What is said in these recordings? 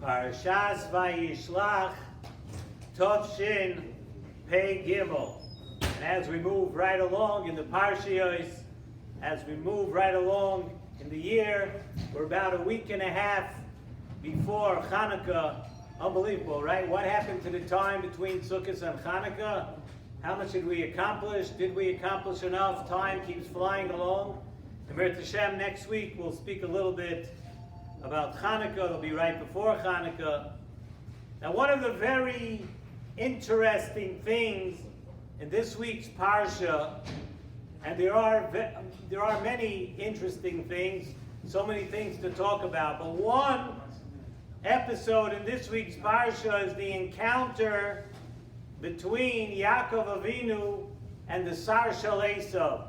S.S.S. Vayishlach Tovshin Pei Gimel. And as we move right along in the Parshiyos, as we move right along in the year, we're about a week and a half before Hanukkah. Unbelievable, right? What happened to the time between Sukkot and Hanukkah? How much did we accomplish? Did we accomplish enough? Time keeps flying along. And Mir Hashem, next week we'll speak a little bit about Hanukkah. It'll be right before Hanukkah. Now, one of the very interesting things in this week's Parsha, and there are many interesting things, so many things to talk about, but one episode in this week's Parsha is the encounter between Yaakov Avinu and the Sar Shel Esav.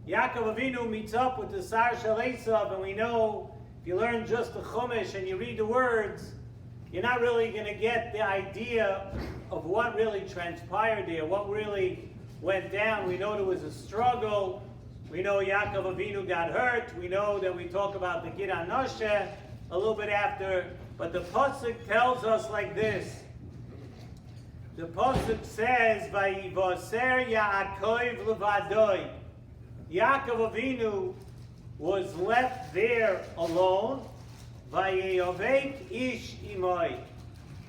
Yaakov Avinu meets up with the Sar Shel Esav, and we know if you learn just the Chumash and you read the words, you're not really going to get the idea of what really transpired there, what really went down. We know there was a struggle. We know Yaakov Avinu got hurt. We know that we talk about the Gid HaNoshe a little bit after. But the Pasuk tells us like this. The Pasuk says, Vayivoser Yaakov levadoi. Yaakov Avinu was left there alone. Vayeyovek ish imoi.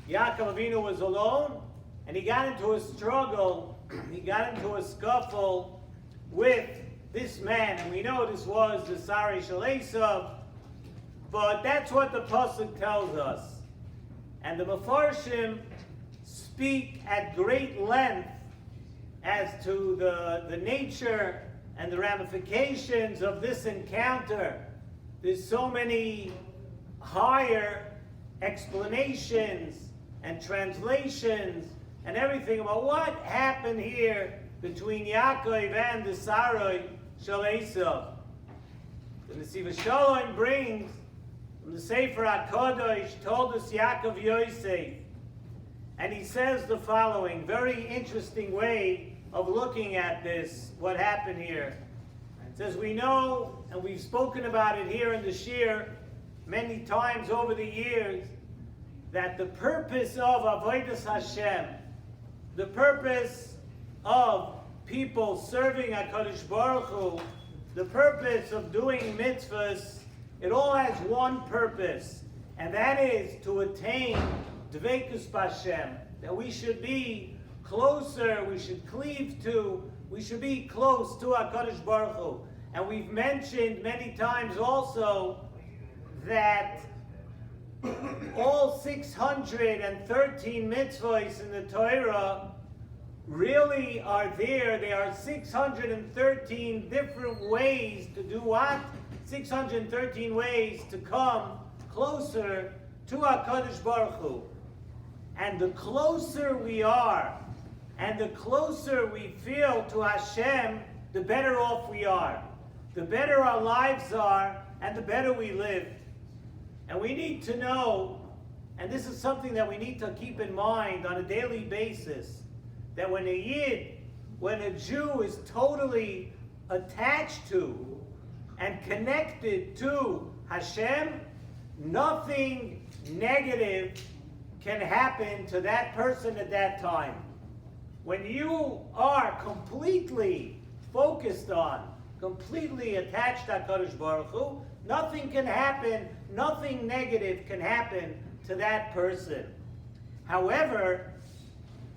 Yaakov Avinu was alone, and he got into a struggle. He got into a scuffle with this man, and we know this was the Sar Shel Esav. But that's what the Pasuk tells us. And the Mefarshim speak at great length as to the nature and the ramifications of this encounter. There's so many higher explanations and translations and everything about what happened here between Yaakov and the Sar Shel Esav. The Nesivos Shalom brings from the Sefer HaKadosh, told us Yaakov Yosef, and he says the following, very interesting way of looking at this, what happened here. It says, we know, and we've spoken about it here in the Shir many times over the years, that the purpose of Avodas Hashem, the purpose of people serving HaKadosh Baruch Hu, the purpose of doing mitzvahs, it all has one purpose, and that is to attain Dveikus B'Hashem, that we should be closer, we should cleave to, we should be close to HaKadosh Baruch Hu. And we've mentioned many times also that all 613 mitzvahs in the Torah really are there. There are 613 different ways to do what? 613 ways to come closer to HaKadosh Baruch Hu. And the closer we are, and the closer we feel to Hashem, the better off we are. The better our lives are, and the better we live. And we need to know, and this is something that we need to keep in mind on a daily basis, that when a Yid, when a Jew is totally attached to and connected to Hashem, nothing negative can happen to that person at that time. When you are completely focused on, completely attached to HaKadosh Baruch Hu, nothing can happen, nothing negative can happen to that person. However,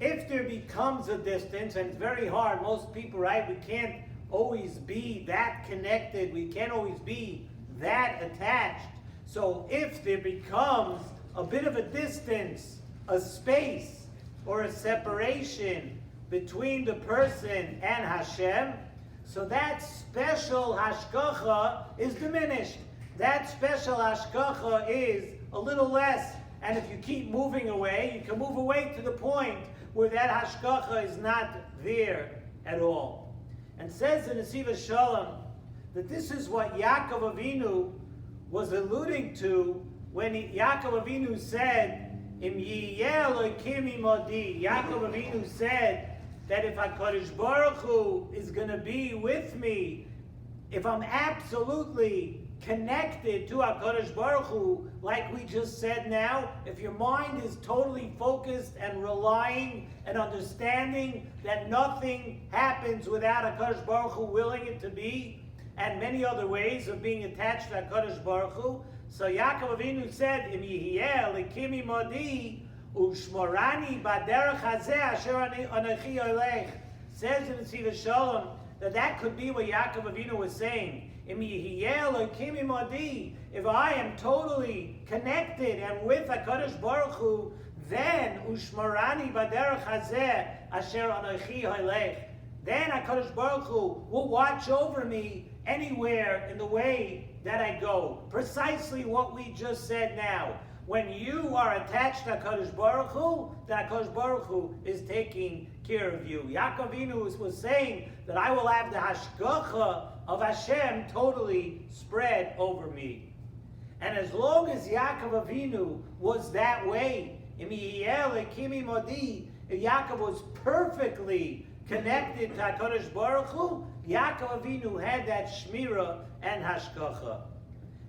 if there becomes a distance, and it's very hard, most people, right, we can't always be that connected, we can't always be that attached. So if there becomes a bit of a distance, a space, or a separation between the person and Hashem, so that special hashgacha is diminished. That special hashgacha is a little less. And if you keep moving away, you can move away to the point where that hashgacha is not there at all. And says in Nesivos Shalom that this is what Yaakov Avinu was alluding to when Yaakov Avinu said, Im yiyeh Elokim imodi. Yaakov Avinu said that if HaKadosh Baruch Hu is going to be with me, if I'm absolutely connected to HaKadosh Baruch Hu, like we just said now, if your mind is totally focused and relying and understanding that nothing happens without HaKadosh Baruch Hu willing it to be, and many other ways of being attached to HaKadosh Baruch Hu. So Yaakov Avinu said, Im yihiyeh likimi modi ushmorani baderech hazeh asher anochi olech. Says in Nesivos Shalom that could be what Yaakov Avinu was saying. Im yihiyeh likimi modi. If I am totally connected and with HaKadosh Baruch Hu, then ushmorani baderech hazeh asher anochi olech. Then HaKadosh Baruch Hu will watch over me anywhere in the way that I go. Precisely what we just said now. When you are attached to HaKadosh Baruch Hu, that HaKadosh Baruch Hu is taking care of you. Yaakov Avinu was saying that I will have the hashgacha of Hashem totally spread over me. And as long as Yaakov Avinu was that way, Yaakov was perfectly connected to HaKadosh Baruch Hu, Yaakov Avinu had that shmira and hashgacha.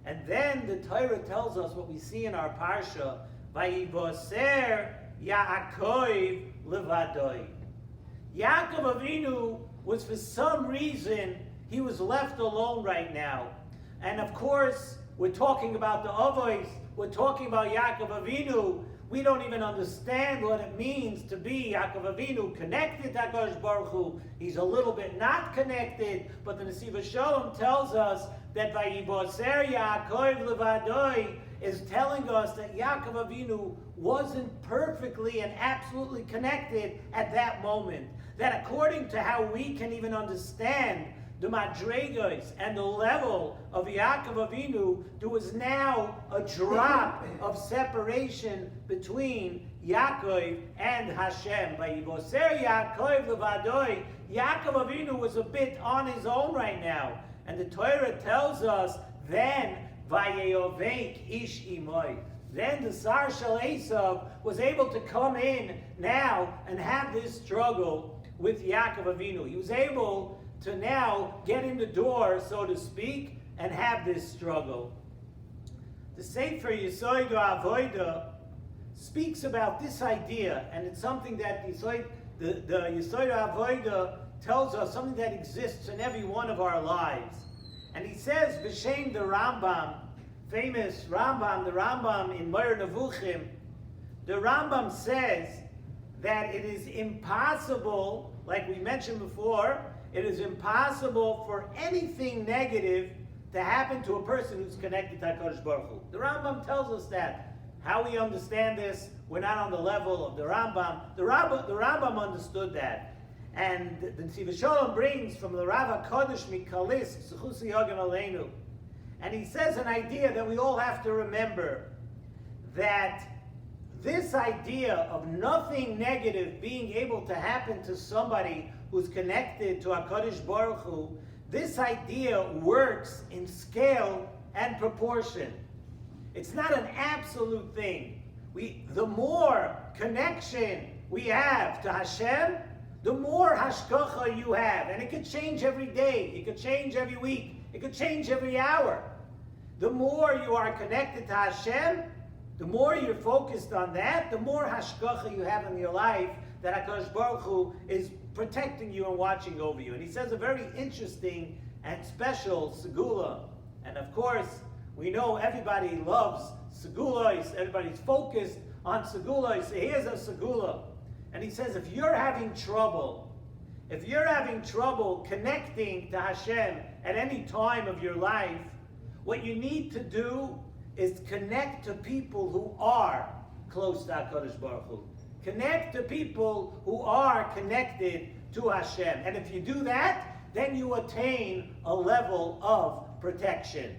And then the Torah tells us what we see in our parsha, Vayivoser Yaakov levadoi. Yaakov Avinu was, for some reason, he was left alone right now. And of course, we're talking about the Avos, we're talking about Yaakov Avinu. We don't even understand what it means to be Yaakov Avinu connected to HaKadosh Baruch Hu. He's a little bit not connected, but the Nesivos Shalom tells us that Vayivoser Yaakov levadoi is telling us that Yaakov Avinu wasn't perfectly and absolutely connected at that moment. That according to how we can even understand the madregos and the level of Yaakov Avinu, there was now a drop of separation between Yaakov and Hashem. Vayivoser Yaakov levadoi. Yaakov Avinu was a bit on his own right now. And the Torah tells us, then Vayeyovek ish imoy. Then the Sar Shel Esav was able to come in now and have this struggle with Yaakov Avinu. He was able to now get in the door, so to speak, and have this struggle. The Sefer Yesod Avoda speaks about this idea, and it's something that the Yesod Avoda tells us, something that exists in every one of our lives. And he says, B'Shem the Rambam, famous Rambam, the Rambam in Meir Nevuchim, the Rambam says that it is impossible, like we mentioned before, it is impossible for anything negative to happen to a person who's connected to HaKadosh Baruch Hu. The Rambam tells us that. How we understand this, we're not on the level of the Rambam. The Rambam understood that. And the Nesivos Shalom brings from the Rav HaKadosh Mikalis, Zechus Yagim Aleinu. And he says an idea that we all have to remember, that this idea of nothing negative being able to happen to somebody who's connected to HaKadosh Baruch Hu, this idea works in scale and proportion. It's not an absolute thing. The more connection we have to Hashem, the more hashgacha you have. And it could change every day. It could change every week. It could change every hour. The more you are connected to Hashem, the more you're focused on that, the more hashgacha you have in your life, that HaKadosh Baruch Hu is protecting you and watching over you. And he says a very interesting and special segula. And of course, we know everybody loves segulas. Everybody's focused on segulas. So here's a segula. And he says, if you're having trouble connecting to Hashem at any time of your life, what you need to do is connect to people who are close to HaKadosh Baruch Hu. Connect to people who are connected to Hashem. And if you do that, then you attain a level of protection.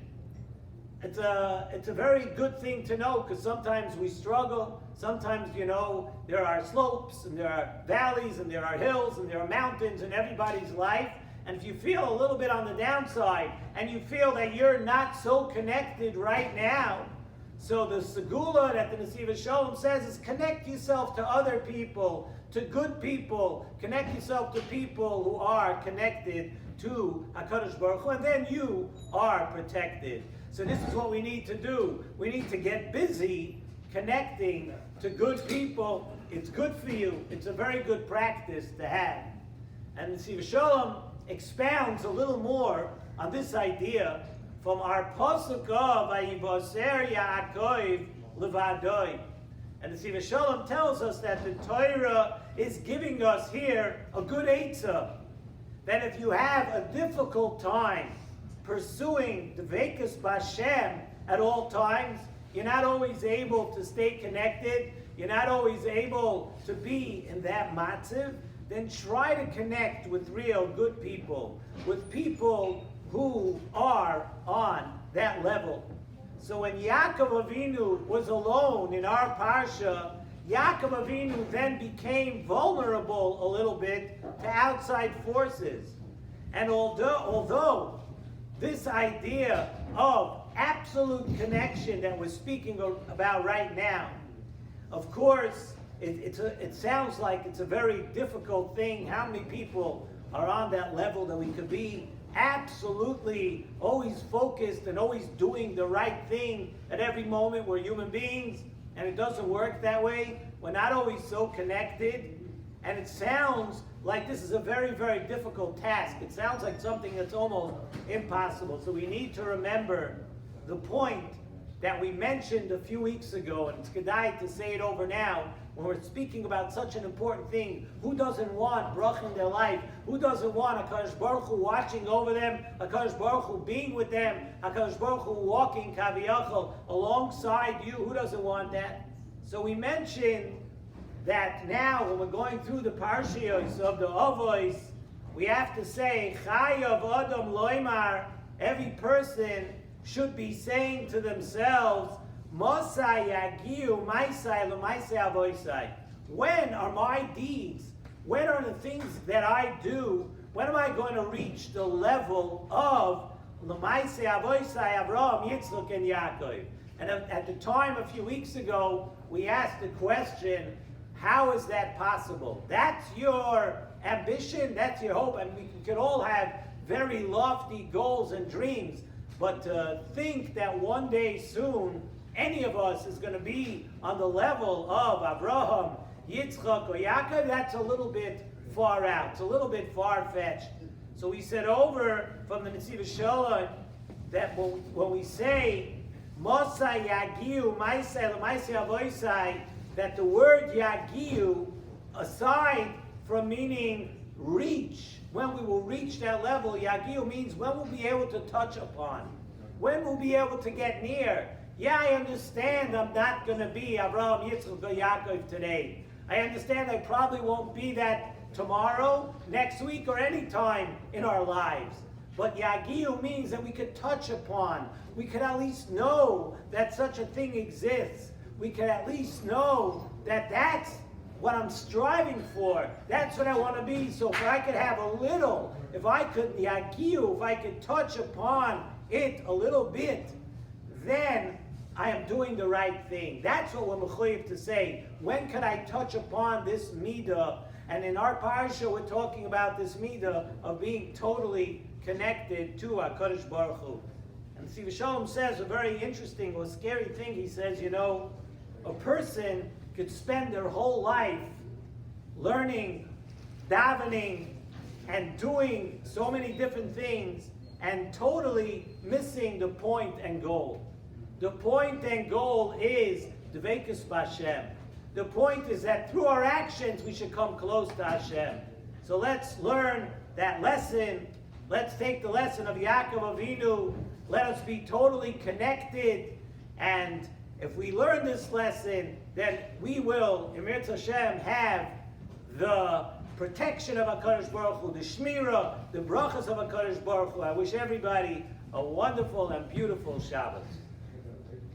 It's a very good thing to know, because sometimes we struggle. Sometimes, there are slopes and there are valleys and there are hills and there are mountains in everybody's life. And if you feel a little bit on the downside and you feel that you're not so connected right now, so the segula that the Nesivos Shalom says is connect yourself to other people, to good people. Connect yourself to people who are connected to HaKadosh Baruch Hu, and then you are protected. So this is what we need to do. We need to get busy connecting to good people. It's good for you. It's a very good practice to have. And Nesivos Shalom expounds a little more on this idea from our pasuk of Vayivaser Yaakov Levadoi. And the Nesivos Shalom tells us that the Torah is giving us here a good eitzah, that if you have a difficult time pursuing the Dveikus B'Hashem at all times, you're not always able to stay connected, you're not always able to be in that matziv, then try to connect with real good people, with people who are on that level. So when Yaakov Avinu was alone in our parsha, Yaakov Avinu then became vulnerable a little bit to outside forces. And although this idea of absolute connection that we're speaking about right now, of course, it sounds like it's a very difficult thing. How many people are on that level that we could be absolutely always focused and always doing the right thing at every moment? We're human beings, and it doesn't work that way. We're not always so connected, and it sounds like this is a very, very difficult task. It sounds like something that's almost impossible. So we need to remember the point that we mentioned a few weeks ago, and it's kedai to say it over now, when we're speaking about such an important thing. Who doesn't want bracha in their life? Who doesn't want HaKadosh Baruch Hu watching over them, HaKadosh Baruch Hu being with them, HaKadosh Baruch Hu walking kaviyachol alongside you? Who doesn't want that? So we mentioned that now when we're going through the parshios of the Avos, we have to say, Chayav Adam Loimar, every person should be saying to themselves, Mosai Yagiu Maisai Lamaisai Avoisai. When are my deeds, when are the things that I do, when am I going to reach the level of Lamaisai Avoisai, Avraham, Yitzchak, and Yaakov? And at the time a few weeks ago, we asked the question, how is that possible? That's your ambition, that's your hope, and we could all have very lofty goals and dreams, but to think that one day soon, any of us is going to be on the level of Abraham, Yitzchak, or Yaakov, that's a little bit far out. It's a little bit far-fetched. So we said over from the Nesivos Shalom that when we say Mosai Yagiu Maisai Lamaisai Avoisai, that the word Yagiu, aside from meaning reach, when we will reach that level, Yagiu means when we'll be able to touch upon, when we'll be able to get near. Yeah, I understand I'm not going to be Abraham, Yitzchak, or Yaakov today. I understand I probably won't be that tomorrow, next week, or any time in our lives. But Yagiu means that we could touch upon, we could at least know that such a thing exists. We could at least know that that's what I'm striving for. That's what I want to be. So if I could have a little, if I could Yagiu, if I could touch upon it a little bit, then I am doing the right thing. That's what we're mechuyev to say. When can I touch upon this midah? And in our parsha, we're talking about this midah of being totally connected to HaKadosh Baruch Hu. And Nesivos Shalom says a very interesting or scary thing. He says, you know, a person could spend their whole life learning, davening, and doing so many different things and totally missing the point and goal. The point and goal is Dveikus B'Hashem. The point is that through our actions we should come close to Hashem. So let's learn that lesson. Let's take the lesson of Yaakov Avinu. Let us be totally connected. And if we learn this lesson, then we will, in Mirz Hashem, have the protection of HaKadosh Baruch Hu, the Shmirah, the brachas of HaKadosh Baruch Hu. I wish everybody a wonderful and beautiful Shabbos.